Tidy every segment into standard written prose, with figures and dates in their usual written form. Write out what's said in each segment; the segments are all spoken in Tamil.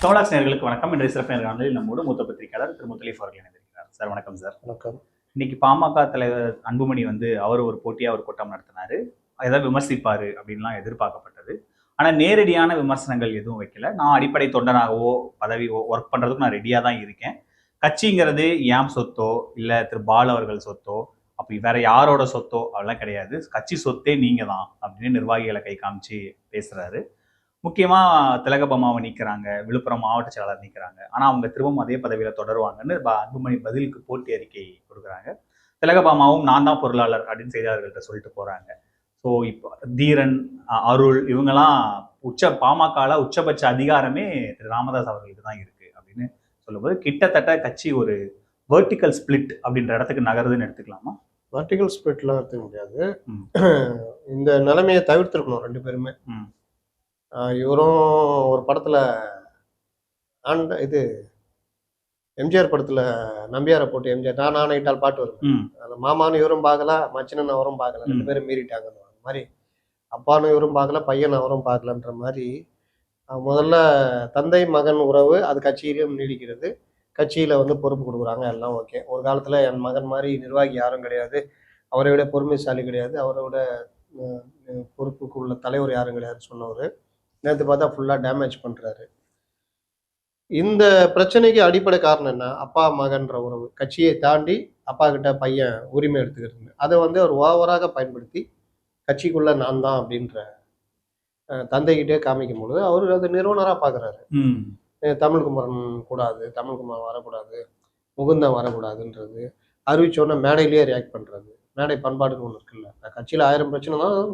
கமலாக்ஸ் நேயர்களுக்கு வணக்கம். இன்றைய சிறப்பு நேர்காணலில் நம்மோடு மூத்த பத்திரிகையாளர் திரு முத்தலீஃப் அவர்கள் இணைந்திருக்கிறார். சார் வணக்கம் சார். வணக்கம். இன்னைக்கு பாமக தலைவர் அன்புமணி அவர் ஒரு போட்டியா ஒரு கூட்டம் நடத்தினாரு. ஏதாவது விமர்சிப்பாரு அப்படின்லாம் எதிர்பார்க்கப்பட்டது. ஆனா நேரடியான விமர்சனங்கள் எதுவும் வைக்கல. நான் அடிப்படை தொண்டனாகவோ பதவி ஒர்க் பண்றதுக்கு நான் ரெடியா தான் இருக்கேன். கட்சிங்கிறது ஏன் சொத்தோ இல்ல திரு பால் அவர்கள் சொத்தோ அப்படி வேற யாரோட சொத்தோ அதெல்லாம் கிடையாது. கட்சி சொத்தே நீங்க தான் அப்படின்னு நிர்வாகிகளை கை காமிச்சு பேசுறாரு. முக்கியமா திலகபாமாவை நீக்கிறாங்க, விழுப்புரம் மாவட்ட செயலாளர் நீக்கிறாங்க. ஆனா அவங்க திரும்பவும் அதே பதவியில தொடருவாங்கன்னு அன்புமணி பதிலுக்கு போட்டி அறிக்கை கொடுக்குறாங்க. திலகபாமாவும் நான் தான் பொருளாளர் அப்படின்னு செய்தியாளர்கள்ட்ட சொல்லிட்டு போறாங்க. ஸோ இப்போ தீரன், அருள் இவங்கெல்லாம் பாமகல உச்சபட்ச அதிகாரமே திரு ராமதாஸ் அவர்களுக்கு தான் இருக்கு அப்படின்னு சொல்லும்போது கிட்டத்தட்ட கட்சி ஒரு வெர்டிக்கல் ஸ்பிளிட் அப்படின்ற இடத்துக்கு நகருதுன்னு எடுத்துக்கலாமா? வெர்டிக்கல் ஸ்பிளிட்லாம் எடுத்துக்க முடியாது. இந்த நிலைமையை தவிர்த்திருக்கணும் ரெண்டு பேருமே. இவரும் ஒரு படத்துல இது எம்ஜிஆர் படத்துல நம்பியாரை போட்டு எம்ஜிஆர் நான் இட்டால் பாட்டு வரும். அந்த மாமானு இவரும் பார்க்கல, மச்சனன் அவரும் பார்க்கல, ரெண்டு பேரும் மீறிட்டாங்க. அந்த மாதிரி அப்பானும் இவரும் பார்க்கல, பையன் அவரும் பார்க்கலன்ற மாதிரி முதல்ல தந்தை மகன் உறவு அது கட்சியிலும் நீடிக்கிறது. கட்சியில பொறுப்பு கொடுக்குறாங்க, எல்லாம் ஓகே. ஒரு காலத்துல என் மகன் மாதிரி நிர்வாகி யாரும் கிடையாது, அவரை விட பொறுமைசாலி கிடையாது, அவரை விட பொறுப்புக்கு உள்ள தலைவர் யாரும் கிடையாதுன்னு சொன்னவர் நேற்று பார்த்தா ஃபுல்லாக டேமேஜ் பண்ணுறாரு. இந்த பிரச்சனைக்கு அடிப்படை காரணம் என்ன? அப்பா மகன்ற உறவு. கட்சியை தாண்டி அப்பா கிட்ட பையன் உரிமை எடுத்துக்கிறது. அதை அவர் ஓவராக பயன்படுத்தி கட்சிக்குள்ள நான் தான் அப்படின்ற தந்தைகிட்டே காமிக்கும் பொழுது அவர் அதை நிறுவனராக பார்க்குறாரு. தமிழ்குமரன் கூடாது, தமிழ்குமரன் வரக்கூடாது, முகுந்தன் வரக்கூடாதுன்றது அறிவிச்சோன்னா மேடையிலேயே ரியாக்ட் பண்ணுறது. மேடை பண்பாடுன்னு ஒன்று இருக்குல்ல. கட்சியில் 1000 பிரச்சனை தான்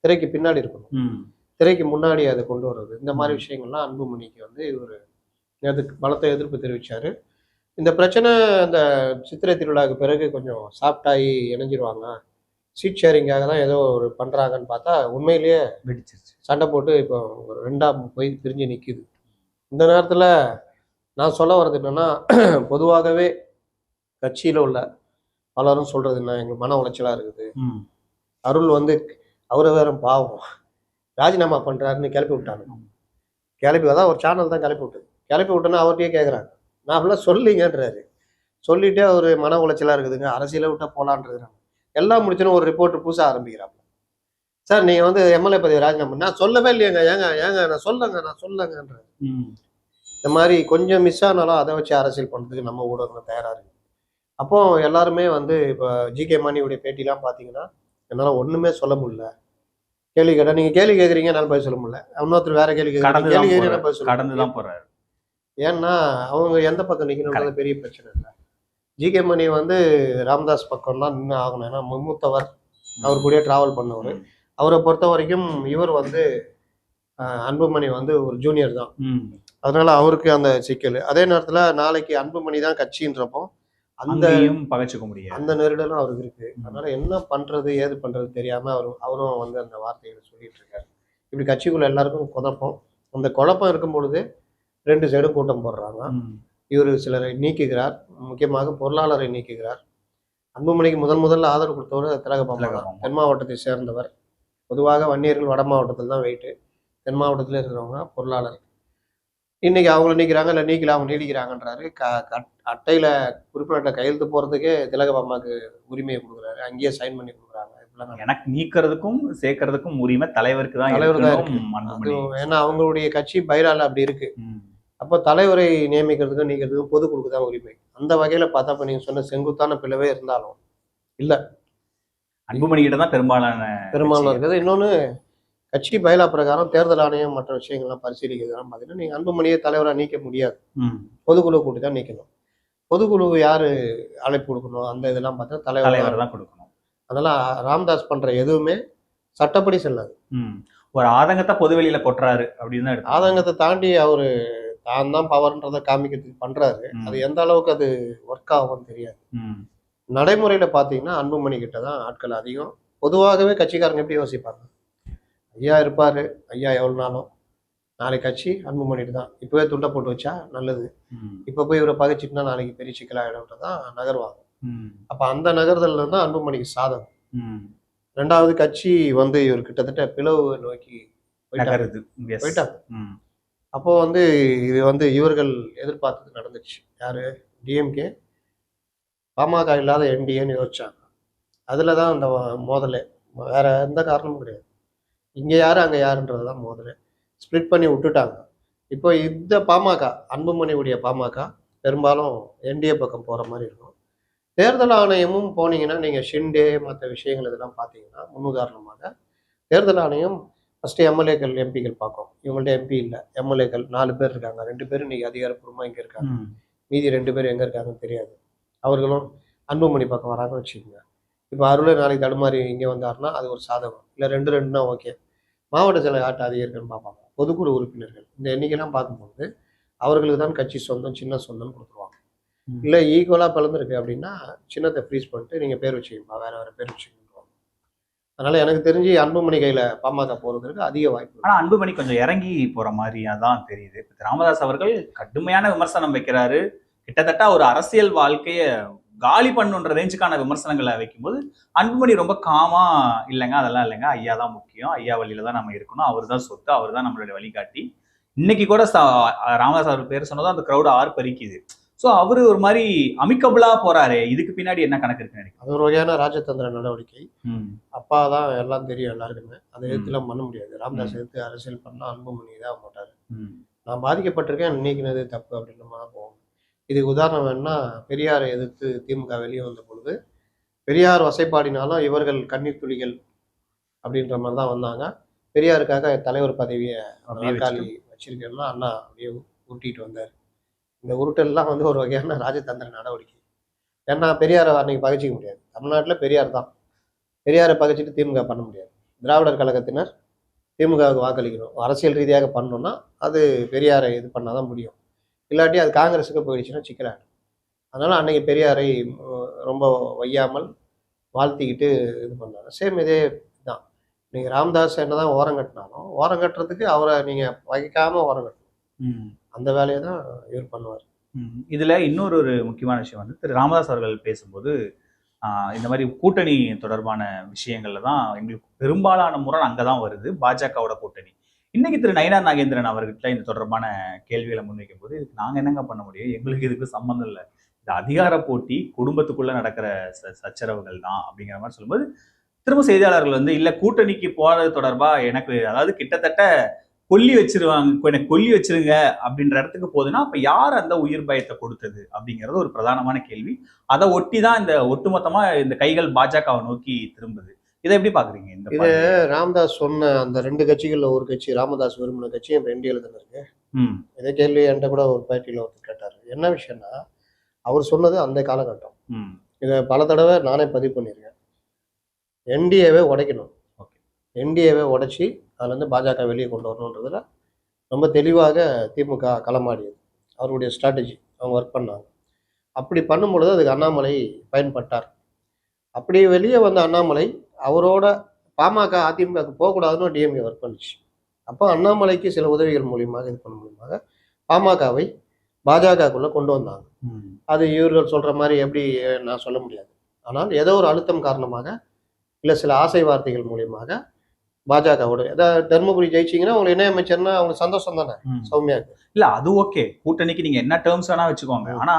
திரைக்கு பின்னாடி இருக்கணும், திரைக்கு முன்னாடி அதை கொண்டு வர்றது. இந்த மாதிரி விஷயங்கள்லாம் அன்புமணிக்கு இவர் அதுக்கு பலத்த எதிர்ப்பு தெரிவித்தார். இந்த பிரச்சனை இந்த சித்திரை திருவிழாவுக்கு பிறகு கொஞ்சம் சாஃப்டாகி இணைஞ்சிருவாங்க, சீட் ஷேரிங்காக தான் ஏதோ ஒரு பண்ணுறாங்கன்னு பார்த்தா உண்மையிலேயே வெடிச்சிருச்சு. சண்டை போட்டு இப்போ ரெண்டாக போய் பிரிஞ்சு நிற்கிது. இந்த நேரத்தில் நான் சொல்ல வர்றது என்னென்னா, பொதுவாகவே கட்சியில் உள்ள பலரும் சொல்கிறது என்ன, எங்களுக்கு மன உளைச்சலாக இருக்குது. அருள் அவரை வேற பாவம் ராஜினாமா பண்ணுறாருன்னு கிளப்பி விட்டாங்க. கிளப்பி அதான் ஒரு சேனல் தான் கிளப்பி விட்டது. கிளப்பி விட்டோன்னா அவர்கிட்டயே கேட்குறாங்க, நான் அப்படிலாம் சொல்லிங்கன்றாரு. சொல்லிவிட்டு அவர் மன உளைச்சலாக இருக்குதுங்க, அரசியலை விட்டால் போகலான்றாங்க. எல்லாம் முடிச்சோன்னு ஒரு ரிப்போர்ட் புதுசாக ஆரம்பிக்கிறாங்க. சார் நீங்கள் எம்எல்ஏ பதவி ராஜினாமா, நான் சொல்லவே இல்லையங்க, ஏங்க நான் சொல்லங்கன்றாரு. இந்த மாதிரி கொஞ்சம் மிஸ் ஆனாலும் அதை வச்சு அரசியல் பண்ணுறதுக்கு நம்ம ஊடகங்கள் தயாராக இருக்குது. அப்போ எல்லாருமே இப்போ ஜிகே மணியுடைய பேட்டிலாம் பார்த்தீங்கன்னா என்னால் ஒன்றுமே சொல்ல முடியல. கேள்வி கேட்டால் நீங்கள் கேள்வி கேட்குறீங்க, என்னால் பதில் சொல்ல முடியல. இன்னொருத்தர் வேற கேள்வி கேட்குறீங்க, பதில் சொல்ல போகிறாரு. ஏன்னா அவங்க எந்த பக்கம் நிற்கணுன்றது பெரிய பிரச்சனை இல்லை. ஜிகே மணி ராமதாஸ் பக்கம் தான் நின்று ஆகணும். ஏன்னா மூத்தவர், அவர் கூடயே ட்ராவல் பண்ணவர். அவரை பொறுத்த வரைக்கும் இவர் அன்புமணி ஒரு ஜூனியர் தான், அதனால அவருக்கு அந்த சிக்கல். அதே நேரத்தில் நாளைக்கு அன்புமணி தான் கட்சின்றப்போ அந்த பகச்சுக்க முடியும், அந்த நெருடலும் அவருக்கு இருக்கு. அதனால என்ன பண்றது ஏது பண்றது தெரியாம அவரும் அந்த வார்த்தைகளை சொல்லிட்டு இருக்காரு. இப்படி கட்சிக்குள்ள எல்லாருக்கும் குழப்பம். அந்த குழப்பம் இருக்கும் பொழுது ரெண்டு சைடும் கூட்டம் போடுறாங்க. இவர் சிலரை நீக்குகிறார், முக்கியமாக பொருளாளரை நீக்குகிறார். அன்புமணிக்கு முதல்ல ஆதரவு கொடுத்தவர் திலகபாமா, தென் மாவட்டத்தை சேர்ந்தவர். பொதுவாக வன்னியர்கள் வட மாவட்டத்தில் தான் வெயிட்டு, தென் மாவட்டத்தில் இருக்கிறவங்க பொருளாளர். இன்னைக்கு அவங்கள நீக்கிறாங்க, இல்லை நீக்கல அவங்க நீடிக்கிறாங்கன்றாரு. அட்டையில உறுப்பினர்கிட்ட கையெழுத்து போறதுக்கே திலகபாமாக்கு உரிமையை கொடுக்குறாரு, அங்கேயே சைன் பண்ணி கொடுக்குறாங்க. எனக்கு நீக்கிறதுக்கும் சேர்க்கறதுக்கும் உரிமை தலைவருக்கு தான் இருக்கு. ஏன்னா அவங்களுடைய கட்சி பைரால அப்படி இருக்கு. அப்போ தலைவரை நியமிக்கிறதுக்கும் நீக்கிறதுக்கும் பொதுக்குழுக்கு தான் உரிமை. அந்த வகையில பார்த்தா இப்ப நீங்க சொன்ன செங்குத்தான பிளவே இருந்தாலும் இல்ல, அன்புமணிகிட்ட தான் பெரும்பாலான இருக்குது. இன்னொன்னு, கட்சி பைலா பிரகாரம் தேர்தல் ஆணையம் மற்ற விஷயங்கள்லாம் பரிசீலிக்கிறதுலாம் பார்த்தீங்கன்னா நீங்க அன்புமணியை தலைவராக நீக்க முடியாது, பொதுக்குழு கூட்டி தான் நீக்கணும். பொதுக்குழு யாரு அழைப்பு கொடுக்கணும், அந்த இதெல்லாம் பார்த்தா தலைவர் தான் கொடுக்கணும். அதெல்லாம் ராமதாஸ் பண்ற எதுவுமே சட்டப்படி செல்லாது. ஒரு ஆதங்கத்தை பொதுவெளியில கொட்டுறாரு அப்படின்னு ஆதங்கத்தை தாண்டி அவரு தான் தான் பவர்ன்றதை காமிக்கிறதுக்கு பண்றாரு. அது எந்த அளவுக்கு அது ஒர்க் ஆகும்னு தெரியாது. நடைமுறையில பாத்தீங்கன்னா அன்புமணி கிட்ட தான் ஆட்கள் அதிகம். பொதுவாகவே கட்சிக்காரங்க எப்படி யோசிப்பாங்க, ஐயா இருப்பாரு, ஐயா எவ்வளவு நாளும், நாளைக்கு கட்சி அன்புமணிட்டு தான், இப்பவே துண்டை போட்டு வச்சா நல்லது, இப்ப போய் இவரை பகைச்சிட்டுனா நாளைக்கு பெரிய சிக்கலாயிடம்ன்றதான் நகர்வாங்க. அப்ப அந்த நகர்தல் தான் அன்புமணிக்கு சாதகம். ரெண்டாவது, கட்சி இவர் கிட்டத்தட்ட பிளவு நோக்கி போயிட்டாங்க. அப்போ வந்து இது வந்து இவர்கள் எதிர்பார்த்தது நடந்துச்சு. யாரு? டிஎம்கே பாமக இல்லாத என்டிஏன்னு யோசிச்சாங்க. அதுல தான் அந்த மோதலே. வேற எந்த காரணமும் கிடையாது. இங்க யாரு, அங்க யாருன்றது தான் மோதலே. ஸ்ப்ளிட் பண்ணி விட்டுட்டாங்க. இப்போ இந்த பாமக, அன்புமணியுடைய பாமக பெரும்பாலும் என்டிஏ பக்கம் போற மாதிரி இருக்கும். தேர்தல் ஆணையமும் போனீங்கன்னா, நீங்க ஷிண்டே மற்ற விஷயங்கள் இதெல்லாம் பார்த்தீங்கன்னா, முன்னுதாரணமாக தேர்தல் ஆணையம் ஃபர்ஸ்ட்டு எம்எல்ஏக்கள், எம்பிக்கள் பார்க்கும். இவங்கள்ட்ட எம்பி இல்ல. எம்எல்ஏக்கள் 4 பேர் இருக்காங்க. 2 பேர் இன்னைக்கு அதிகாரப்பூர்வமா இங்க இருக்காங்க. ம். மீதி 2 பேர் எங்க இருக்காங்கன்னு தெரியாது. அவர்களும் அன்புமணி பக்கம் வராங்கன்னு வச்சுக்கோங்க. இப்போ அருளே நாளைக்கு தடுமாறி இங்கே வந்தாருன்னா, அது ஒரு சாதகம். இல்ல 2, 2ன்னா ஓகே. மாவட்ட செயலர் யார்ட்ட அதிகம் பார்ப்பாங்க. பொதுக்குழு உறுப்பினர்கள். இந்த எண்ணிக்கைலாம் பார்க்கும்போது, அவர்களுக்கு தான் கட்சி சொந்தம், சின்ன சொந்தம்னு குடுத்துருவாங்க. ம். இல்ல ஈக்குவலா பிளந்திருக்கு அப்படின்னா, சின்னத்த ஃப்ரீஸ் பண்ணிட்டு நீங்க பேர் வச்சுக்கங்கப்பா. வேற வேற பேர் வச்சுக்கங்கன்றுவாங்க. அதனால எனக்கு தெரிஞ்சு அன்புமணி கையில பாமக போறதுக்கு அதிக வாய்ப்பு ஆனா இருக்கு. அன்புமணி கொஞ்சம் இறங்கி போற மாதிரியா தான் தெரியுது. இப்ப ராமதாஸ் அவர்கள் கடுமையான விமர்சனம் வைக்கிறாரு. கிட்டத்தட்ட ஒரு அரசியல் வாழ்க்கைய காலி பண்ணுன்ற ரேஞ்சுக்கான விமர்சனங்களை வைக்கும்போது, அன்புமணி ரொம்ப காமா இல்லைங்க, அதெல்லாம் இல்லைங்க. ஐயா தான் முக்கியம். ஐயா வழியில தான் நம்ம இருக்கணும். அவர் தான் சொத்து. அவர் தான் நம்மளுடைய வழிகாட்டி. இன்னைக்கு கூட ராமதாஸ் அவர் பேர் சொன்னதும் அந்த கிரௌட் ஆர்ப்பரிக்குது. ஸோ அவரு ஒரு மாதிரி அமிக்கபிளா போறாரே, இதுக்கு பின்னாடி என்ன கணக்கு இருக்குன்னு நினைக்கிறேன். அது ஒரு வகையான ராஜதந்திர நடவடிக்கை. ம். அப்பா தான் எல்லாம் தெரியும் எல்லாருக்குமே. அதை ம். எதிர்த்துலாம் பண்ண முடியாது. ராமதாஸ் ம். எதிர்த்து அரசியல் பண்ணா அன்புமணி தான் மாட்டாரு. ம். நான் பாதிக்கப்பட்டிருக்கேன், நீக்கினது தப்பு அப்படின்ற மாதிரி தான் போகும். இதுக்கு உதாரணம் வேணும்னா, பெரியாரை எதிர்த்து திமுக வெளியே வந்த பொழுது, பெரியார் வசைபாடினாலும் இவர்கள் கண்ணீர் துளிகள் அப்படின்ற மாதிரி தான் வந்தாங்க. பெரியாருக்காக தலைவர் பதவியை அப்படியே நாற்காலி வச்சுட்டு. வச்சிருக்கேன்னா அண்ணா அப்படியே உருட்டிட்டு வந்தார். இந்த உருட்டெல்லாம் வந்து ஒரு வகையான ராஜதந்திர நடவடிக்கை. ஏன்னா பெரியாரை அன்னைக்கு பகைச்சிக்க முடியாது. தமிழ்நாட்டில் பெரியார் தான். பெரியாரை பகைச்சிட்டு திமுக பண்ண முடியாது. திராவிடர் கழகத்தினர் திமுகவுக்கு வாக்களிக்கணும். அரசியல் ரீதியாக பண்ணணும்னா அது பெரியாரை இது பண்ணாதான் முடியும். இல்லாட்டி அது காங்கிரஸுக்கு போயிடுச்சுன்னா சிக்கலாயிடும். அதனால அன்னைக்கு பெரியாரை ரொம்ப வையாமல் வாழ்த்திக்கிட்டு இது பண்ணாங்க. சேம் இதே தான். நீங்க ராமதாஸ் என்னதான் ஓரம் கட்டினாலும், ஓரம் கட்டுறதுக்கு அவரை நீங்க வகிக்காம ஓரம் கட்டணும். ம். அந்த வேலையை தான் இவர் பண்ணுவார். ம். இதுல இன்னொரு ஒரு முக்கியமான விஷயம் வந்து திரு ராமதாஸ் அவர்கள் பேசும்போது, இந்த மாதிரி கூட்டணி தொடர்பான விஷயங்கள்ல தான் எங்களுக்கு பெரும்பாலான முரண் அங்கதான் வருது. பாஜகவோட கூட்டணி. இன்னைக்கு திரு நயினார் நாகேந்திரன் அவர்கிட்ட இந்த தொடர்பான கேள்விகளை முன்வைக்கும் போது, இதுக்கு நாங்க என்னங்க பண்ண முடியும்? எங்களுக்கு இதுக்கு சம்மந்தம் இல்ல. இது அதிகார போட்டி, குடும்பத்துக்குள்ள நடக்கிற சச்சரவுகள் தான் அப்படிங்கிற மாதிரி சொல்லும்போது, திரும்ப செய்தியாளர்கள் வந்து இல்ல கூட்டணிக்கு போறது தொடர்பா எனக்கு அதாவது கிட்டத்தட்ட கொல்லி வச்சிருவாங்க, எனக்கு கொல்லி வச்சிருங்க அப்படின்ற இடத்துக்கு போகுதுன்னா, அப்ப யார் அந்த உயிர் பயத்தை கொடுத்தது அப்படிங்கிறது ஒரு பிரதானமான கேள்வி. அதை ஒட்டி தான் இந்த ஒட்டுமொத்தமா இந்த கைகள் பாஜகவை நோக்கி திரும்புது. இதை எப்படி பாக்குறீங்க இந்த இது ராமதாஸ் சொன்ன அந்த 2 கட்சிகள்ல ஒரு கட்சி ராமதாஸ் விரும்பின கட்சியும் இப்போ என்டிஏல தானே இருக்கு. ம். இதே கேள்வி என்கிட்ட கூட ஒரு பேட்டியில் ஒருத்தர் கேட்டார். என்ன விஷயம்னா, அவர் சொன்னது அந்த காலகட்டம். ம். இதை பல தடவை நானே பதிவு பண்ணியிருக்கேன். என்டிஏவை உடைக்கணும். ஓகே. என்டிஏவை உடைச்சி அதுல இருந்து பாஜக வெளியே கொண்டு வரணுன்றதுல ரொம்ப தெளிவாக திமுக களமாடியது. அவருடைய ஸ்ட்ராட்டஜி அவங்க ஒர்க் பண்ணாங்க. அப்படி பண்ணும்பொழுது அதுக்கு அண்ணாமலை பயன்பட்டார். அப்படி வெளியே வந்த அண்ணாமலை அவரோட பாமக அதிமுகவுக்கு போகக்கூடாதுன்னு டிஎம்கே ஒர்க் பண்ணுச்சு. அப்போ அண்ணாமலைக்கு சில உதவிகள் மூலியமாக இது பண்ண மூலியமாக பாமகவை பாஜகக்குள்ள கொண்டு வந்தாங்க. ம். அது இவர்கள் சொல்ற மாதிரி எப்படி நான் சொல்ல முடியாது. ஆனால் ஏதோ ஒரு அழுத்தம் காரணமாக இல்லை சில ஆசை வார்த்தைகள் மூலியமாக பாஜகவோட ஏதாவது தர்மபுரி ஜெயிச்சிங்கன்னா அவங்க இணையமைச்சர்னா அவங்க சந்தோஷம் தானே ம். சௌமியாக்கு. இல்ல அது ஓகே. கூட்டணிக்கு நீங்க என்ன டேர்ம்ஸ் வேணா வச்சுக்கோங்க. ஆனா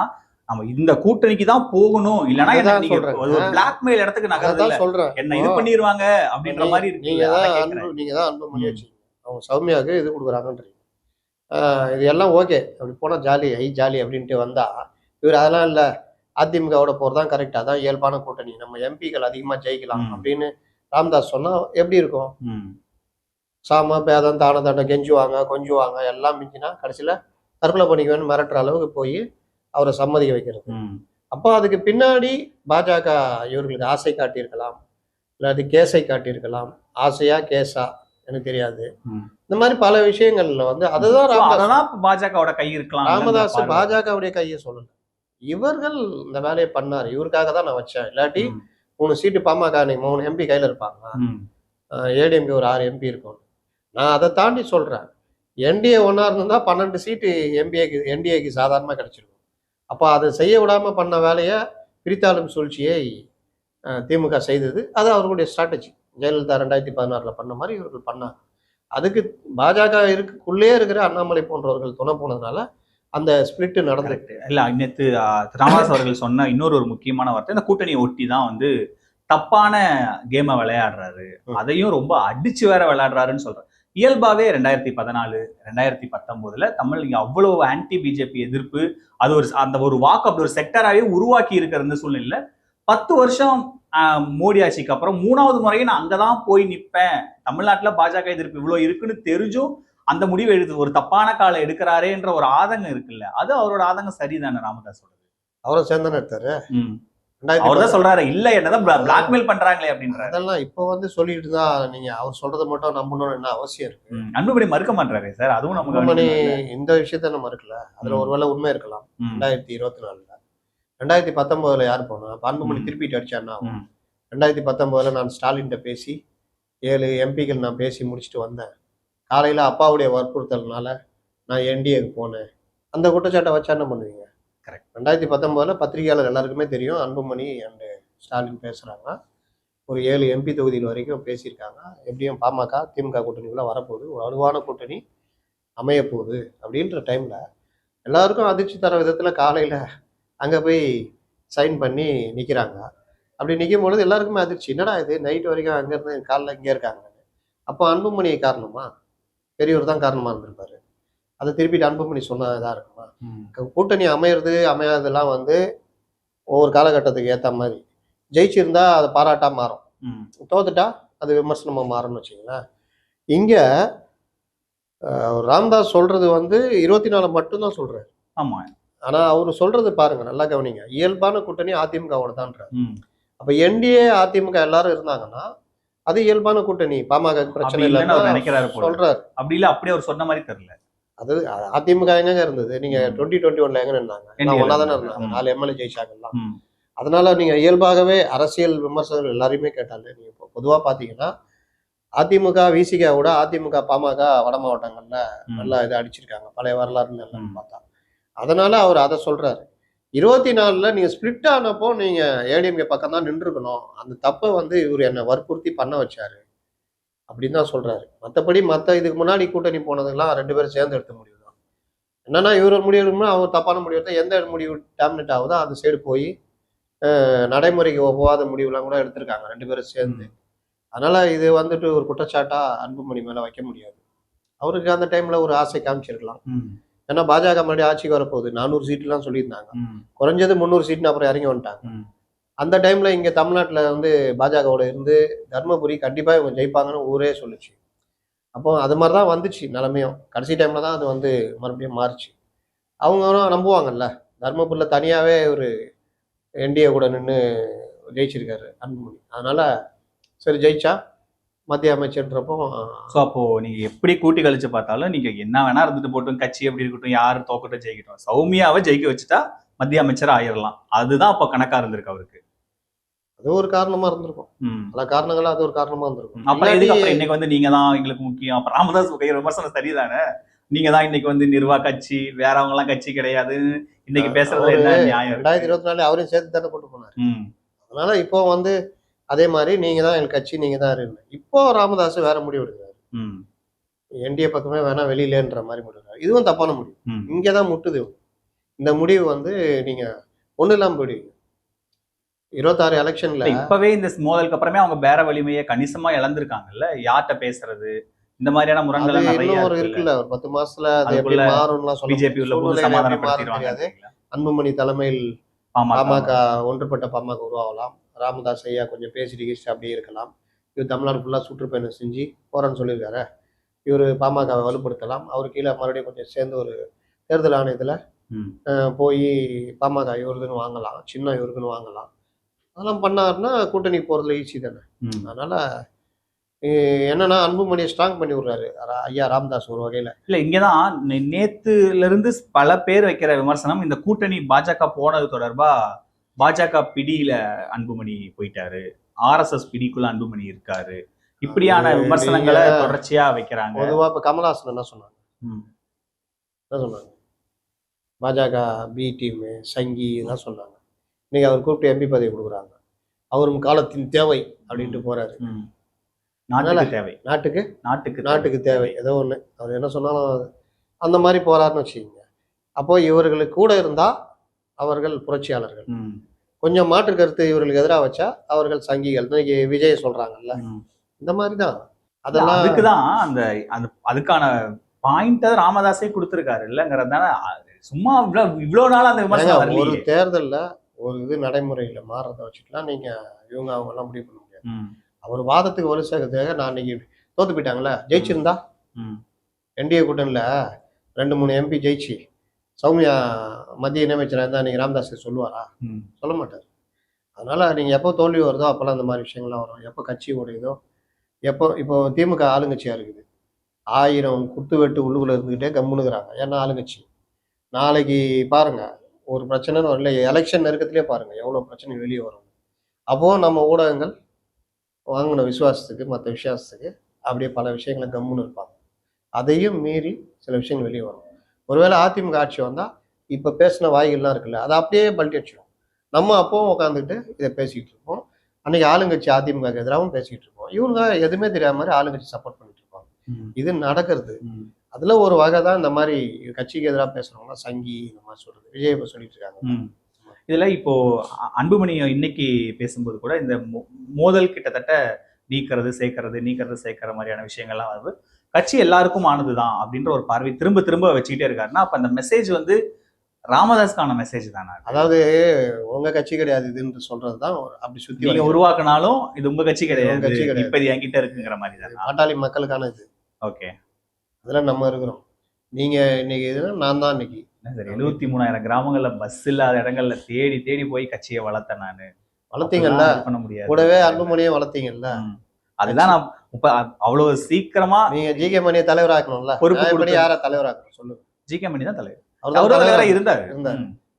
நம்ம இந்த கூட்டணிக்கு தான் போகணும். இல்லனா என்ன அதான் நீங்க சொல்றேன். ஒரு பிளாக்மெயில் இடத்துக்கு நகர்றது இல்ல. அதான் சொல்றேன். என்ன இது பண்ணிடுவாங்க அப்படின்ற மாதிரி இருக்கு. நீங்க தான் அன்புமணி ம். வச்சீங்க. அவங்க சௌமியாவுக்கு இது கொடுக்குறாங்கன்றீங்க. இது எல்லாம் ஓகே. அப்படி போனா ஜாலி ஜாலி அப்படின்ட்டு வந்தா இவர் அதெல்லாம் இல்ல அதிமுகவோட போறதான் கரெக்டா தான் இயல்பான கூட்டணி. நம்ம எம்பிக்கள் அதிகமா ஜெயிக்கலாம் ம். அப்படின்னு ராமதாஸ் சொன்னா எப்படி இருக்கும்? ம். சாம பேதம் தான தண்டம் கெஞ்சுவாங்க கொஞ்சுவாங்க எல்லாம் மிஞ்சினா கடைசியில தற்கொலை பண்ணிக்குவேன்னு மிரட்டுற அளவுக்கு போய் அவரை சம்மதிக்க வைக்கிறது. ம். அப்போ அதுக்கு பின்னாடி பாஜக இவர்களுக்கு ஆசை காட்டியிருக்கலாம், இல்லாட்டி கேஸை காட்டியிருக்கலாம். ஆசையா கேஸா எனக்கு தெரியாது. ம். இந்த மாதிரி பல விஷயங்கள்ல வந்து அதுதான் So, ராமதாஸ். அததான் பாஜகவோட கை இருக்கலாம். ராமதாஸ் பாஜகவுடைய கையை சொல்லல. இவர்கள் இந்த வேலையை பண்ணாரு. இவருக்காக தான் நான் வச்சேன். இல்லாட்டி 3 சீட்டு பாமக 3 எம்பி கையில இருப்பாங்க. ஏடிஎம்கே ஒரு 6 எம்பி இருக்கும். நான் அதை தாண்டி சொல்றேன். என்டிஏ ஒன்னா இருந்தா 12 சீட்டு என்டிஏக்கு சாதாரணமா கிடைச்சிருக்கும். அப்போ அதை செய்ய விடாம பண்ண வேலையை பிரித்தாளும் சூழ்ச்சியை திமுக செய்தது. அது அவர்களுடைய ஸ்ட்ராட்டஜி. ஜெயலலிதா 2016 பண்ண மாதிரி இவர்கள் பண்ணாங்க. அதுக்கு பாஜக இருக்குள்ளே இருக்கிற அண்ணாமலை போன்றவர்கள் துணை போனதுனால அந்த ஸ்பிளிட் நடந்துருக்கு. இல்ல நேத்து ராமதாஸ் அவர்கள் சொன்ன இன்னொரு முக்கியமான வார்த்தை, இந்த கூட்டணியை ஒட்டி தான் வந்து தப்பான கேமை விளையாடுறாரு, அதையும் ரொம்ப அடிச்சு வேற விளையாடுறாருன்னு சொல்றாரு. இயல்பாவே 2014 2019 தமிழ் இங்க அவ்வளவு ஆன்டி பிஜேபி எதிர்ப்பு, அது ஒரு அந்த ஒரு வாக்கு அப்படி ஒரு செக்டராகவே உருவாக்கி இருக்கிற சூழ்நிலை 10 வருஷம் மோடி ஆட்சிக்கு அப்புறம் 3வது முறையும் நான் அங்கதான் போய் நிப்பேன், தமிழ்நாட்டுல பாஜக எதிர்ப்பு இவ்வளவு இருக்குன்னு தெரிஞ்சும் அந்த முடிவை எடுத்து ஒரு தப்பான காலை எடுக்கிறாரேன்ற ஒரு ஆதங்கம் இருக்குல்ல, அது அவரோட ஆதங்கம் சரிதானே ராமதாஸ் சொல்றது. அவரும் சேர்ந்தானே எடுத்தாரு. அவர்தான் சொல்றாரு இல்ல என்னதான் பிளாக்மெயில் பண்றாங்களே அப்படின்றாரு. அதெல்லாம் இப்போ வந்து சொல்லிட்டு தான் நீங்க அவர் சொல்றதை மட்டும் நம்பணும்னு என்ன அவசியம் இருக்கு? அன்புமணி மறுக்க மாட்டாரு சார், அதுவும் நம்ம அன்புமணி இந்த விஷயத்த நம்ம மறுக்கல, அதுல ஒருவேளை உண்மை இருக்கலாம். 2024 2019 யார் போனா அன்புமணி திருப்பிட்டு அடிச்சான்னா 2019 நான் ஸ்டாலின்கிட்ட பேசி 7 எம்பிக்கள் நான் பேசி முடிச்சுட்டு வந்தேன், காலையில அப்பாவுடைய வற்புறுத்தல்னால நான் என்டிஏக்கு போனேன், அந்த குற்றச்சாட்டை வச்சா என்ன பண்ணுவீங்க? கரெக்ட். 2019 பத்திரிகையாளர் எல்லாருக்குமே தெரியும் அன்புமணி அண்ட் ஸ்டாலின் பேசுறாங்க, ஒரு 7 எம்பி தொகுதியில் வரைக்கும் பேசியிருக்காங்க, எப்படியும் பாமக திமுக கூட்டணிக்குள்ள வரப்போகுது, ஒரு வலுவான கூட்டணி அமைய போகுது அப்படின்ற டைம்ல எல்லாருக்கும் அதிர்ச்சி தர விதத்துல காலையில அங்க போய் சைன் பண்ணி நிக்கிறாங்க. அப்படி நிற்கும் பொழுது எல்லாருக்குமே அதிர்ச்சி, என்னடா இது நைட் வரைக்கும் அங்க இருந்து காலைல இங்கே இருக்காங்க. அப்போ அன்புமணி காரணமா? பெரியவர் தான் காரணமா இருந்திருப்பாரு. அதை திருப்பிட்டு அன்புமணி சொன்ன இதா இருக்குமா? கூட்டணி அமையிறது அமையாதெல்லாம் வந்து ஒவ்வொரு காலகட்டத்துக்கு ஏற்ற மாதிரி, ஜெயிச்சிருந்தா அது பாராட்டா மாறும், தோத்துட்டா அது விமர்சனமா மாறும்னு வச்சுங்களேன். இங்க ராமதாஸ் சொல்றது வந்து 24 மட்டும்தான் சொல்றாரு. ஆமா. ஆனா அவரு சொல்றது பாருங்க, நல்லா கவனிங்க, இயல்பான கூட்டணி அதிமுகவோட தான்றாரு. அப்ப என்டிஏ அதிமுக எல்லாரும் இருந்தாங்கன்னா அது இயல்பான கூட்டணி, பாமக பிரச்சனை இல்லைன்னு நினைக்கிறாரு சொல்றாரு. அப்படி இல்ல அப்படியே அவர் சொன்ன மாதிரி தெரியல. அது அதிமுக எங்க இருந்தது? நீங்க 2021 எங்க இருந்தாங்க? ஒன்னாதானே இருந்தாங்க, 4 எம்எல்ஏ ஜெயிச்சாங்கலாம். அதனால நீங்க இயல்பாகவே அரசியல் விமர்சகர்கள் எல்லாரையுமே கேட்டாலே நீங்க பொதுவா பாத்தீங்கன்னா அதிமுக விசிகாவோட அதிமுக பாமக வட மாவட்டங்கள்ல நல்லா இதை அடிச்சிருக்காங்க, பழைய வரலாறுன்னு எல்லாம் பார்த்தா. அதனால அவர் அதை சொல்றாரு. 24 நீங்க ஸ்பிளிட் ஆனப்போ நீங்க ஏடிஎம்கே பக்கம் தான் நின்றுக்கணும், அந்த தப்பை வந்து இவர் என்னை வற்புறுத்தி பண்ண வச்சாரு அப்படின்னு தான் சொல்றாரு. மற்றபடி இதுக்கு முன்னாடி கூட்டணி போனதெல்லாம் 2 பேரும் சேர்ந்து எடுத்த முடிவு தான். என்னன்னா இவர் முடிவு எடுக்கணும், அவர் தப்பான முடிவு எடுத்தா எந்த முடிவு டாமினேட் ஆகுதோ அந்த சைடு போய் நடைமுறைக்கு ஒவ்வாத முடிவுலாம் கூட எடுத்திருக்காங்க 2 பேரும் சேர்ந்து. அதனால இது வந்துட்டு ஒரு குற்றச்சாட்டா அன்புமணி மேல வைக்க முடியாது. அவருக்கு அந்த டைம்ல ஒரு ஆசை காமிச்சிருக்கலாம். ஏன்னா பாஜக மறுபடியும் ஆட்சிக்கு வரப்போகுது, 400 சீட்டுலாம் சொல்லியிருந்தாங்க, குறைஞ்சது 300 சீட்னு அப்புறம் இறங்கி வந்துட்டாங்க. அந்த டைம்ல இங்க தமிழ்நாட்டுல வந்து பாஜகவோட இருந்து தர்மபுரி கண்டிப்பா இவங்க ஜெயிப்பாங்கன்னு ஊரே சொல்லுச்சு. அப்போ அது மாதிரிதான் வந்துச்சு நிலைமையும். கடைசி டைம்ல தான் அது வந்து மறுபடியும் மாறுச்சு. அவங்களும் நம்புவாங்கல்ல, தர்மபுரியில தனியாவே ஒரு என்டிஏ கூட நின்று ஜெயிச்சிருக்காரு அன்புமணி. அதனால சரி ஜெயிச்சா மத்திய அமைச்சர்ன்றப்போ. ஸோ அப்போ நீங்க எப்படி கூட்டி கழிச்சு பார்த்தாலும் நீங்க என்ன வேணா இருந்துட்டு போட்டும், கட்சி எப்படி இருக்கட்டும், யாரு தோக்கட்டும் ஜெயிக்கட்டும், சௌமியாவை ஜெயிக்க வச்சுட்டா மத்திய அமைச்சர் ஆயிடலாம், அதுதான் அப்ப கணக்கா இருந்திருக்கு அவருக்கு. அது ஒரு காரணமா இருந்திருக்கும், பல காரணங்களா அது ஒரு காரணமா இருந்திருக்கும். அப்புறம் இன்னைக்கு வந்து நீங்க தான் எங்களுக்கு முக்கியம், அப்புறம் ராமதாஸ் விமர்சனம் சரிதானே, நீங்க தான் இன்னைக்கு வந்து நிர்வாக கட்சி, வேறவங்க எல்லாம் கட்சி கிடையாது இன்னைக்கு பேசுறது என்ன நியாயம்? 2024 அவரையும் சேர்த்து தானே கொண்டு போனாரு. அதனால இப்போ வந்து அதே மாதிரி நீங்க தான் என் கட்சி, நீங்க தான் இருக்கு. இப்போ ராமதாஸ் வேற முடிவு எடுக்கிறாரு, என்டிஏ பக்கமே வேணா வெளியிலன்ற மாதிரி முடிவு. இதுவும் தப்பான முடிவு, இங்கதான் முட்டுது. இந்த முடிவு வந்து நீங்க ஒண்ணு இல்லாம போயிடுவீங்க 26 எலெக்ஷன்ல. இப்பவே இந்த மோதலுக்கு அப்புறமே அவங்க பேர வலிமையை கணிசமா இழந்திருக்காங்கல்ல, யார்கிட்ட பேசுறது, இந்த மாதிரியான முரண்கள் நிறைய இருக்குல்ல. ஒரு 10 மாசத்துல அது எப்படி மாறும்லாம் சொல்ல பிஜேபி உள்ள சமாதானப்படுத்திடுவாங்க. அன்புமணி தலைமையில் பாமக ஒன்றுபட்ட பாமக உருவாகலாம், ராமதாஸ் ஐயா கொஞ்சம் பேசிட்டு அப்படியே இருக்கலாம், இவர் தமிழ்நாடு ஃபுல்லா சுற்றுப்பயணம் செஞ்சு போறேன்னு சொல்லியிருக்காரு, இவர் பாமகவை வலுப்படுத்தலாம், அவர் கீழே மறுபடியும் கொஞ்சம் சேர்ந்து ஒரு தேர்தல் ஆணையத்துல போய் பாமக இவருக்குன்னு வாங்கலாம், சின்ன இவருக்குன்னு வாங்கலாம், அதெல்லாம் பண்ணாருன்னா கூட்டணி போறதுல ஈஸி தானே. அதனால என்னன்னா அன்புமணியை ஸ்ட்ராங் பண்ணி விடுறாரு ஐயா ராமதாஸ் ஒரு வகையில. இல்ல இங்கதான் நேத்துல இருந்து பல பேர் வைக்கிற விமர்சனம், இந்த கூட்டணி பாஜக போனது தொடர்பா பாஜக பிடியில அன்புமணி போயிட்டாரு, ஆர்எஸ்எஸ் பிடிக்குள்ள அன்புமணி இருக்காரு, இப்படியான விமர்சனங்களை தொடர்ச்சியா வைக்கிறாங்க. பொதுவா இப்ப கமல்ஹாசன் என்ன சொன்னாங்க, பாஜக பி டீம் சங்கி இதெல்லாம் சொன்னாங்க. இன்னைக்கு அவர் கூப்பிட்டு எம்பி பதவி கொடுக்குறாங்க, அவரும் காலத்தின் தேவை அப்படின்ட்டு போறாரு. நாட்டுக்கு தேவை. நாட்டுக்கு நாட்டுக்கு நாட்டுக்கு தேவை ஏதோ ஒன்று, அவர் என்ன சொன்னாலும் அந்த மாதிரி போறாருன்னு வச்சுக்கோங்க. அப்போ இவர்களுக்கு கூட இருந்தா அவர்கள் புரட்சியாளர்கள், கொஞ்சம் மாற்று கருத்து இவர்களுக்கு எதிராக வச்சா அவர்கள் சங்கிகள். இன்னைக்கு விஜய் சொல்றாங்கல்ல, இந்த மாதிரி தான். அதெல்லாம் அதுக்குதான் அந்த அதுக்கான பாயிண்ட ராமதாஸே கொடுத்திருக்காரு இல்லங்கிறதான. சும்மா இவ்வளவு நாள் அந்த விமர்சனம் ஒரு தேர்தல்ல ஒரு இது நடைமுறையில மாறத வச்சுக்கலாம் நீங்க இவங்க அவங்க எல்லாம் முடிவு பண்ண முடியாது. அவர் வாதத்துக்கு வலு சேர்க்கறதுக்காக நான் இன்னைக்கு தோத்து போயிட்டாங்களே, ஜெயிச்சிருந்தா என்டிஏ கூட்டணியில 2-3 எம்பி ஜெயிச்சு சௌமியா மத்திய இணையமைச்சராக இருந்தால் நீங்கள் ராமதாஸ் சொல்லுவாரா? சொல்ல மாட்டார். அதனால் நீங்கள் எப்போ தோல்வி வருதோ அப்போல்லாம் அந்த மாதிரி விஷயங்கள்லாம் வரும். எப்போ கட்சி உடையுதோ, இப்போ திமுக ஆளுங்கட்சியாக இருக்குது, 1000 குத்து வெட்டு உள்ளுக்குள்ளே இருந்துக்கிட்டே கம்முனுக்குறாங்க. ஏன்னா ஆளுங்கட்சி. நாளைக்கு பாருங்கள், ஒரு பிரச்சனைன்னு வரல, எலெக்ஷன் நெருக்கத்திலே பாருங்கள் எவ்வளோ பிரச்சனை வெளியே வரும். அப்போது நம்ம ஊடகங்கள் வாங்கின விசுவாசத்துக்கு மற்ற விசுவாசத்துக்கு அப்படியே பல விஷயங்களை கம்முன்னு இருப்பாங்க. அதையும் மீறி சில விஷயங்கள் வெளியே வரும். ஒருவேளை அதிமுக ஆட்சி வந்தால் இப்போ பேசின வாய்கள்லாம் இருக்குல்ல, அதை அப்படியே பல்ட்டி அடிச்சிடும். நம்ம அப்போவும் உட்காந்துக்கிட்டு இதை பேசிக்கிட்டு இருப்போம். அன்றைக்கி ஆளுங்கட்சி அதிமுக எதிராகவும் பேசிக்கிட்டு இருப்போம். இவங்க எதுவுமே தெரியாத மாதிரி ஆளுங்கட்சி சப்போர்ட் பண்ணிட்டு இருப்பாங்க. இது நடக்கிறது. அதில் ஒரு வகை தான் இந்த மாதிரி கட்சிக்கு எதிராக பேசுகிறவங்க சங்கி இந்த மாதிரி சொல்கிறது. விஜய் இப்போ சொல்லிட்டு இருக்காங்க. இதில் இப்போ அன்புமணி இன்னைக்கு பேசும்போது கூட இந்த மோதல் கிட்டத்தட்ட நீக்கிறது சேர்க்கிற மாதிரியான விஷயங்கள்லாம் வந்து கட்சி எல்லாருக்கும் ஆனதுதான் அப்படின்ற ஒரு பார்வை திரும்ப திரும்ப வச்சுக்கிட்டே இருக்காருன்னா, அப்ப அந்த மெசேஜ் வந்து ராமதாஸ்க்கான மெசேஜ் தானே? அதாவது உங்க கட்சி கிடையாது இதுன்னு சொல்றதுதான். அப்படி சுத்தி நீங்க உருவாக்குனாலும் இது உங்க கட்சி கிடையாது, இப்ப இது என்கிட்ட இருக்குங்கிற மாதிரி தான். பாட்டாளி மக்களுக்கான இது. ஓகே, அதுல நம்ம இருக்கிறோம். நீங்க இன்னைக்கு இதுனா நான் தான் இன்னைக்கு. சரி, 73,000 கிராமங்கள்ல பஸ் இல்லாத இடங்கள்ல தேடி தேடி போய் கட்சியை வளர்த்தேன். நானு வளர்த்தீங்கல்ல, பண்ண முடியாது. கூடவே அன்புமணியை வளர்த்தீங்கல்ல. அதுதான் நான் இப்ப அவ்வளவு சீக்கிரமா நீங்க ஜிகே மணியை தலைவராக்கணும்ல. பொறுப்பு யார தலைவராக்கணும் சொல்லுங்க? ஜிகே மணி தான் தலைவர். அவர் தலைவரா இருந்தாரு.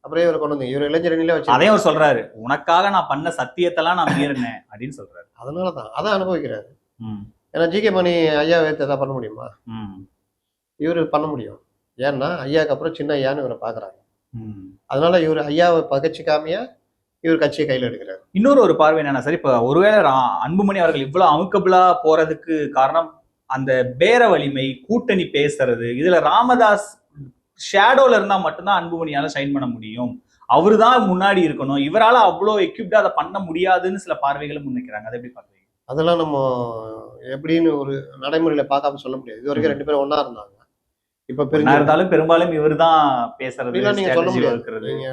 அப்புறம் இவர் கொண்டு வந்து இவர் இளைஞரணியில வச்சு அதையும் அவர் சொல்றாரு, உனக்காக நான் பண்ண சத்தியத்தெல்லாம் நான் மீறினேன் அப்படின்னு சொல்றாரு. அதனாலதான் அதான் அனுபவிக்கிறாரு. ஏன்னா ஜிகே மணி ஐயா வைத்து எதாவது பண்ண முடியுமா? இவரு பண்ண முடியும். ஏன்னா ஐயாவுக்கு அப்புறம் சின்ன ஐயான்னு இவரை பாக்குறாங்க. அதனால இவர் ஐயாவை பகச்சிக்காமையா இவர் கட்சியை கையில் எடுக்கிறார். இன்னொரு ஒரு பார்வை என்னன்னா, சரி இப்ப ஒருவேளை அன்புமணி அவர்கள் இவ்வளவு அமுக்கபிளா போறதுக்கு காரணம் அந்த பேர வலிமை, கூட்டணி பேசுறது, இதுல ராமதாஸ் ஷேடோல இருந்தா மட்டும்தான் அன்புமணியால ஷைன் பண்ண முடியும், அவருதான் முன்னாடி இருக்கணும், இவரால அவ்வளவு எக்யூப்டா அதை பண்ண முடியாதுன்னு சில பார்வைகளும் முன்னிக்கிறாங்க. அதை எப்படி பாக்குறீங்க? அதெல்லாம் நம்ம எப்படின்னு ஒரு நடைமுறையில பார்க்காம சொல்ல முடியாது. இது வரைக்கும் 2 பேரும் ஒன்னா இருந்தாங்க. இப்ப இருந்தாலும் பெரும்பாலும் இவர் தான் பேசுறது, நீங்க சொல்ல முடியாது. நீங்க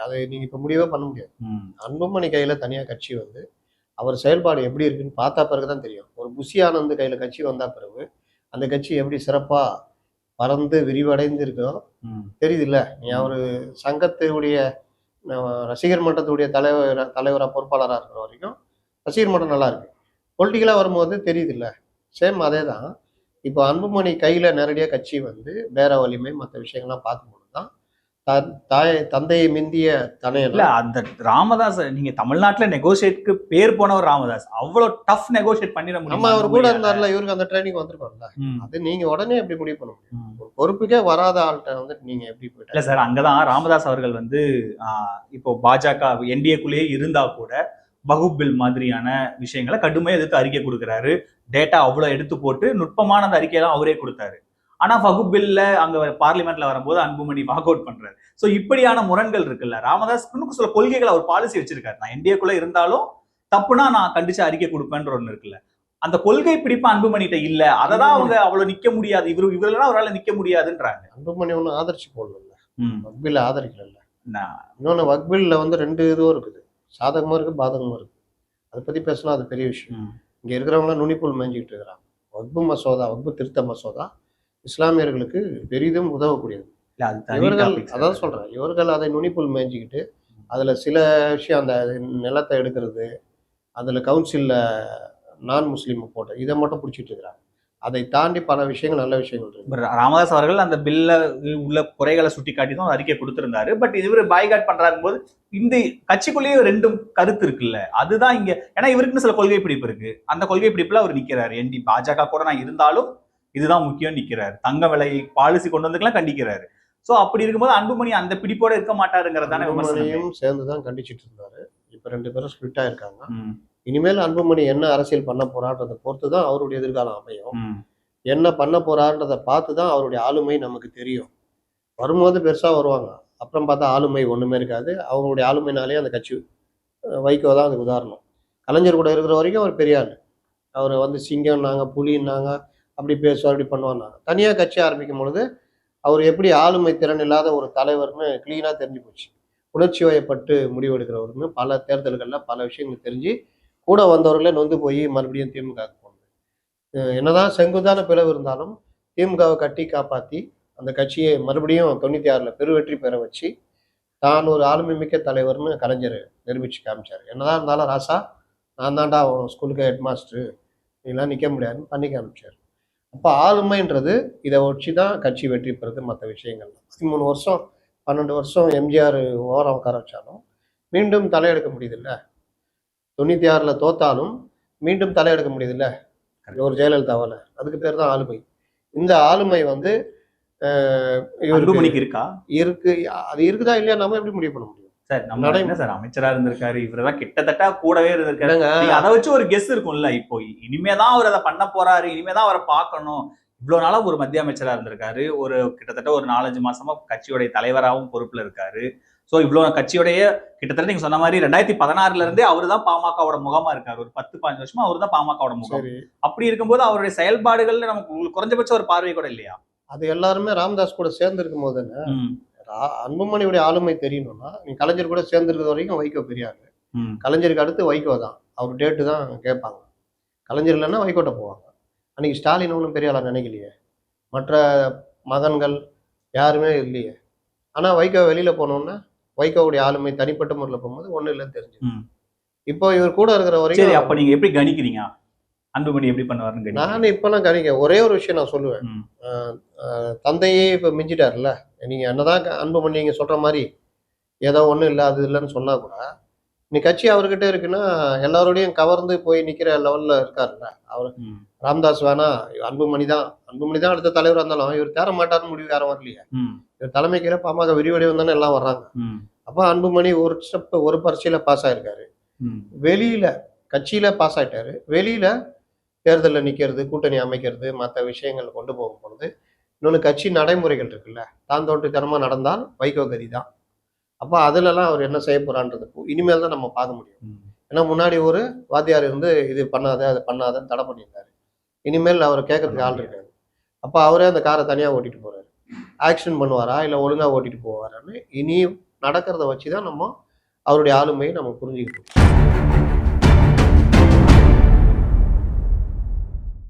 அதை நீங்க இப்ப முடிவே பண்ண முடியாது. அன்புமணி கையில தனியா கட்சி வந்து அவர் செயல்பாடு எப்படி இருக்குன்னு பார்த்தா பிறகுதான் தெரியும். ஒரு புஷி ஆனந்த் கையில கட்சி வந்தா பிறகு அந்த கட்சி எப்படி சிறப்பா பறந்து விரிவடைந்து இருக்கோ தெரியுது இல்ல. நீ அவரு சங்கத்துடைய ரசிகர் மன்றத்துடைய தலைவரா பொறுப்பாளராக இருக்கிற வரைக்கும் ரசிகர் மன்றம் நல்லா இருக்கு. பொலிட்டிக்கலா வரும்போது தெரியுது இல்ல. சேம் அதே தான். இப்போ அன்புமணி கையில நேரடியாக கட்சி வந்து பேர வலிமை மற்ற விஷயங்கள்லாம் பார்க்கும்போது தான் தந்தையை மிந்திய தனையன். இல்ல அந்த ராமதாஸ் நீங்க தமிழ்நாட்டுல நெகோசியேட்க்கு பேர் போனவர் ராமதாஸ், அவ்வளவு டஃப் நெகோசியேட் பண்ணிட முடியும். அவர் கூட இருந்தார்ல, இவருக்கு அந்த ட்ரைனிங் வந்திருப்பார்ல. அது நீங்க உடனே எப்படி முடிவு பண்ண முடியும்? ஒரு பொறுப்புக்கே வராத ஆள்கிட்ட வந்து நீங்க எப்படி போயிட்டு? இல்ல சார், அங்கதான் ராமதாஸ் அவர்கள் வந்து இப்போ பாஜக என்டிஏக்குள்ளேயே இருந்தா கூட வகுப்பில் மாதிரியான விஷயங்களை கடுமையா எதிர்த்து அறிக்கை கொடுக்குறாரு. டேட்டா அவ்வளவு எடுத்து போட்டு நுட்பமான அந்த அறிக்கையெல்லாம் அவரே கொடுத்தாரு. ஆனா வகுப்பில்ல அங்க பார்லிமெண்ட்ல வரும்போது அன்புமணி வாக் அவுட் பண்றாரு. சோ இப்படியான முரண்கள் இருக்குல்ல. ராமதாஸ் சில கொள்கைகள் அவர் பாலிசி வச்சிருக்காரு. நான் என்டிஏக்குள்ள இருந்தாலும் தப்புனா நான் கண்டிச்சு அறிக்கை கொடுப்பேன்ற ஒண்ணு இருக்குல்ல. அந்த கொள்கை பிடிப்பு அன்புமணிகிட்ட இல்ல. அததான் அவங்க அவ்வளவு நிக்க முடியாது, இவரெல்லாம் அவரால் நிக்க முடியாதுன்றாங்க. அன்புமணி ஒண்ணு ஆதரிச்சு போடல, வக்பில் ஆதரிக்கல. இன்னொன்னு வக்பில்ல வந்து 2 இதுவும் இருக்குது, சாதகமா இருக்கு பாதகமா இருக்கு. அதை பத்தி பேசினா அது பெரிய விஷயம். இங்க இருக்கிறவங்களாம் நுனிப்புள் மேய்ஞ்சிக்கிட்டு இருக்கிறாங்க. வக்பு மசோதா, வக்பு திருத்த மசோதா இஸ்லாமியர்களுக்கு பெரிதும் உதவக்கூடியது. இவர்கள் அதான் சொல்றேன், இவர்கள் அதை நுனிப்புள் மேய்ஞ்சிக்கிட்டு அதுல சில விஷயம் அந்த நிலத்தை எடுக்கிறது, அதுல கவுன்சில்ல நான் முஸ்லீம் போட்ட இதை மட்டும் பிடிச்சிட்டு இருக்கிறாங்க. அதை தாண்டி பல விஷயங்கள் நல்ல விஷயங்கள் இருக்கு. ராமதாஸ் அவர்கள் அந்த பில்ல உள்ள குறைகளை சுட்டி காட்டி தான் அறிக்கை கொடுத்திருந்தாரு. பட் இவரு பாய்காட் பண்றாரு போது இந்த கட்சிக்குள்ளேயே 2 கருத்து இருக்குல்ல. அதுதான் இங்க, ஏன்னா இவருக்குன்னு சில கொள்கை பிடிப்பு இருக்கு. அந்த கொள்கை பிடிப்புல அவர் நிக்கிறாரு. பாஜக கூட நான் இருந்தாலும் இதுதான் முக்கியம் நிக்கிறாரு. தங்க விலை பாலிசி கொண்டு வந்துக்கலாம் கண்டிக்கிறாரு. சோ அப்படி இருக்கும்போது அன்புமணி அந்த பிடிப்போட இருக்க மாட்டாருங்கிறதான விமர்சனம். சேர்ந்துதான் கண்டிச்சிட்டு இருந்தாரு. இப்ப 2 பேரும் ஸ்பிளிட் ஆயிருக்காங்க. இனிமேல் அன்புமணி என்ன அரசியல் பண்ண போறான்றதை பொறுத்து தான் அவருடைய எதிர்காலம் அமையும். ம். என்ன பண்ண போறான்றதை பார்த்து தான் அவருடைய ஆளுமை நமக்கு தெரியும். வரும்போது பெருசா வருவாங்க. அப்புறம் பார்த்தா ஆளுமை ஒண்ணுமே இருக்காது. அவங்களுடைய ஆளுமைனாலே அந்த கட்சி வைகோ தான் அதுக்கு உதாரணம். கலைஞர் கூட இருக்கிற வரைக்கும் அவர் பெரிய ஆளு. அவரை வந்து சிங்கம்னாங்க, புலின்னாங்க, அப்படி பேசுவார், இப்படி பண்ணுவான்னாங்க. தனியா கட்சி ஆரம்பிக்கும் பொழுது அவர் எப்படி ஆளுமை திறன் இல்லாத ஒரு தலைவர்னு கிளீனா தெரிஞ்சு போச்சு. உணர்ச்சி வயப்பட்டு முடிவெடுக்கிறவர்னு பல தேர்தல்கள்ல பல விஷயங்கள் தெரிஞ்சு கூட வந்தவர்களே நொந்து போய் மறுபடியும் திமுகவுக்கு போனது. என்னதான் செங்குத்தான பிளவு இருந்தாலும் திமுகவை கட்டி காப்பாத்தி அந்த கட்சியை மறுபடியும் 96ல பெருவெற்றி பெற வச்சு தான் ஒரு ஆளுமை மிக்க தலைவர்னு கலைஞர் நிரூபிச்சு காமிச்சார். என்னதான் இருந்தாலும் ராசா நான் தான்டா உன் ஸ்கூலுக்கு ஹெட் மாஸ்டர், நீலாம் நிற்க முடியாதுன்னு பண்ணி காமிச்சார். அப்போ ஆளுமைன்றது இதை வச்சு தான் கட்சி வெற்றி பெறுது. மற்ற விஷயங்கள் 13 வருஷம் 12 வருஷம் எம்ஜிஆர் ஓரம் உட்கார வச்சாலும் மீண்டும் தலையெடுக்க முடியுதுல்ல. 96ல தோத்தாலும் மீண்டும் தலையெடுக்க முடியுதுல்ல ஒரு ஜெயலலிதாவால. அதுக்கு பேர் தான் ஆளுமை. இந்த ஆளுமை வந்து இவருக்கு அன்புமணிக்கு இருக்கா? இருக்கு. அது இருக்குதா இல்லையா நம்ம எப்படி முடிவு பண்ண முடியும் சார்? நம்ம என்ன சார் அமைச்சரா இருந்திருக்காரு, இவர்தான் கிட்டத்தட்ட கூடவே இருந்திருக்காரு. என்னங்க? நீங்க அதை வச்சு ஒரு கெஸ் இருக்கும்ல, இப்போ இனிமேதான் அவர் அதை பண்ண போறாரு, இனிமேதான் அவரை பார்க்கணும். இவ்வளவு நாளா ஒரு மத்திய அமைச்சரா இருந்திருக்காரு, ஒரு கிட்டத்தட்ட ஒரு 4-5 மாசமா கட்சியோடைய தலைவராகவும் பொறுப்புல இருக்காரு. சோ இவ்வளவு கட்சியோடைய கிட்டத்தட்ட நீங்க சொன்ன மாதிரி 2016ல இருந்தே அவரு தான் பாமகவோட முகமா இருக்காரு. ஒரு 10-15 வருஷமா அவரு தான் பாமகவோட முகம். சரி, அப்படி இருக்கும்போது அவருடைய செயல்பாடுகள்ல நமக்கு உங்களுக்கு குறைஞ்சபட்ச ஒரு பார்வை கூட இல்லையா? அது எல்லாருமே ராமதாஸ் கூட சேர்ந்து இருக்கும் போது ம், அன்புமணியுடைய ஆளுமை தெரியணும்னா நீ கலைஞர் கூட சேர்ந்து இருக்கிற வரைக்கும் வைகோ பெரிய ஆளு. ம், கலைஞருக்கு அடுத்து வைகோ தான். அவர் டேட்டு தான் கேட்பாங்க. கலைஞர் இல்லைன்னா வைகோட்ட போவாங்க. அன்னைக்கு ஸ்டாலின் ஒன்றும் பெரிய ஆளா நினைக்கலையே. மற்ற மகன்கள் யாருமே இல்லையே. ஆனா வைகோ வெளியில போனோம்னா வைகோவுடைய ஆளுமை தனிப்பட்ட முறையில் போகும்போது ஒன்றும் இல்லைன்னு தெரிஞ்சு. ம். இப்போ இவர் கூட இருக்கிற சரி, வரைக்கும் அப்ப நீங்க எப்படி கணிக்கிறீங்க அன்புமணி எப்படி பண்ணுவாருன்னு கணிக்கிறீங்க? நான் இப்பெல்லாம் கணிக்க ஒரே ஒரு விஷயம் நான் சொல்லுவேன். ம், தந்தையே இப்போ மிஞ்சிட்டார்ல. நீங்க என்னதான் அன்புமணி நீங்க சொல்ற மாதிரி ஏதோ ஒன்றும் இல்லை அது இல்லைன்னு சொன்னா கூட நீ கட்சி அவர்கிட்ட இருக்குன்னா எல்லாரோடையும் கவர்ந்து போய் நிக்கிற லெவல்ல இருக்காருல்ல அவர். ம், ராமதாஸ் வேணா, அன்புமணி தான் அடுத்த தலைவராக இருந்தாலும் இவர் தேர மாட்டார்னு முடிவு யாரும் வரலையே. ம், இவர் தலைமை கீழே பாமக விரிவடைவு தானே எல்லாம் வர்றாங்க. ம், அப்போ அன்புமணி ஒரு ஸ்டெப் ஒரு பரீட்சையில பாஸ் ஆயிருக்காரு. ம். வெளியில கட்சியில பாஸ் ஆயிட்டாரு. வெளியில தேர்தலில் நிக்கிறது, கூட்டணி அமைக்கிறது, மற்ற விஷயங்கள் கொண்டு போகும் பொழுது இன்னொன்று கட்சி நடைமுறைகள் இருக்குல்ல, தான் தோன்றித்தனமா நடந்தால் வைகோ கதி தான். அப்போ அதுலலாம் அவர் என்ன செய்ய போறான்றது இனிமேல் தான் நம்ம பார்க்க முடியும். ம். ஏன்னா முன்னாடி ஒரு வாத்தியார் இருந்து இது பண்ணாத அது பண்ணாதன்னு தடை பண்ணியிருந்தாரு. இனிமேல் அவர் கேட்கறதுக்கு ஆள் இருக்காரு. அப்போ அவரே அந்த காரை தனியாக ஓட்டிட்டு போறாரு. ஆக்ஷன் பண்ணுவாரா இல்லை ஒழுங்கா ஓட்டிட்டு போவாரான்னு இனி நடக்கிறத வச்சு தான் நம்ம அவருடைய ஆளுமையை நம்ம புரிஞ்சுக்கிட்டோம்.